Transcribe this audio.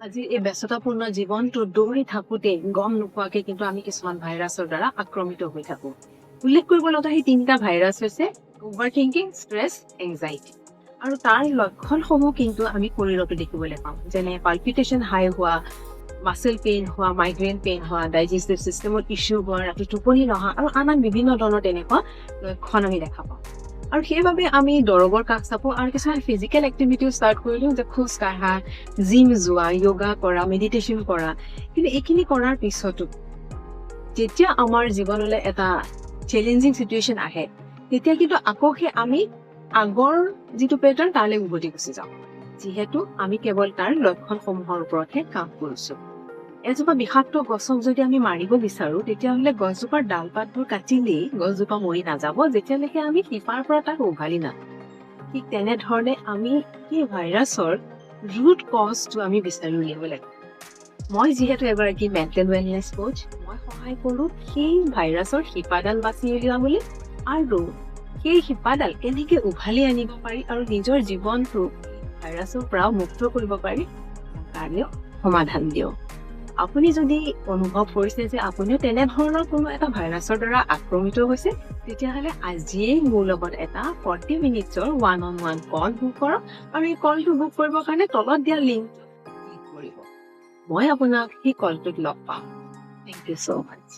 আজি এই ব্যস্ততাপূৰ্ণ জীৱনটোত দৌৰি থাকোঁতে গম নোপোৱাকে কিন্তু আমি কিছুমান ভাইৰাছৰ দ্বাৰা আক্ৰমিত হৈ থাকো। উল্লেখ কৰিব লগা সেই তিনিটা ভাইৰাছ হৈছে অভাৰ থিংকিং, ষ্ট্ৰেছ, এংজাইটি। আৰু তাৰ লক্ষণসমূহ কিন্তু আমি শৰীৰতো দেখিবলৈ পাওঁ, যেনে পালপিটেশ্যন হাই হোৱা, মাচেল পেইন হোৱা, মাইগ্ৰেইন পেইন হোৱা, ডাইজেষ্টিভ চিষ্টেমত ইছ্যু হোৱা, ৰাতি টোপনি নহা আৰু আন বিভিন্ন ধৰণৰ তেনেকুৱা লক্ষণ আমি দেখা পাওঁ। আৰু সেইবাবে আমি দৰৱৰ কাষ চাপো আৰু কিছুমান ফিজিকেল এক্টিভিটিও ষ্টাৰ্ট কৰি দিওঁ, যে খোজ কাঢ়া, জিম যোৱা, য়োগা কৰা, মেডিটেশ্যন কৰা। কিন্তু এইখিনি কৰাৰ পিছতো যেতিয়া আমাৰ জীৱনলৈ এটা চেলেঞ্জিং চিটুৱেশ্যন আহে, তেতিয়া কিন্তু আকৌ আমি আগৰ যিটো পেটাৰ্ণ তালৈ উভতি গুচি যাওঁ, যিহেতু আমি কেৱল তাৰ লক্ষণসমূহৰ ওপৰতহে কাম কৰিছো। এজোপা বিষাক্ত গছক যদি আমি মাৰিব বিচাৰো, তেতিয়াহ'লে গছজোপাৰ ডাল পাতবোৰ কাটিলেই গছজোপা মৰি নাযাব, যেতিয়ালৈকে আমি শিপাৰ পৰা তাক উঘালি নানো। ঠিক তেনেধৰণে আমি সেই ভাইৰাছৰ ৰুট কজটো আমি বিচাৰি উলিয়াব লাগে। মই যিহেতু এগৰাকী মেণ্টেল ৱেলনেছ কোচ, মই সহায় কৰোঁ সেই ভাইৰাছৰ শিপাডাল বাছি উলিয়াবলৈ আৰু সেই শিপাডাল কেনেকৈ উঘালি আনিব পাৰি আৰু নিজৰ জীৱনটো ভাইৰাছৰ পৰা মুক্ত কৰিব পাৰি কাৰণেও সমাধান দিওঁ। আপুনি যদি অনুভৱ কৰিছে যে আপুনিও তেনেধৰণৰ কোনো এটা ভাইৰাছৰ দ্বাৰা আক্ৰমিত হৈছে, তেতিয়াহ'লে আজিয়েই মোৰ লগত এটা 40 মিনিটছৰ one-on-one কল বুক কৰক আৰু এই কলটো বুক কৰিবৰ কাৰণে তলত দিয়া লিংকটো ক্লিক কৰিব। মই আপোনাক সেই কলটোত লগ পাম। Thank you so' much.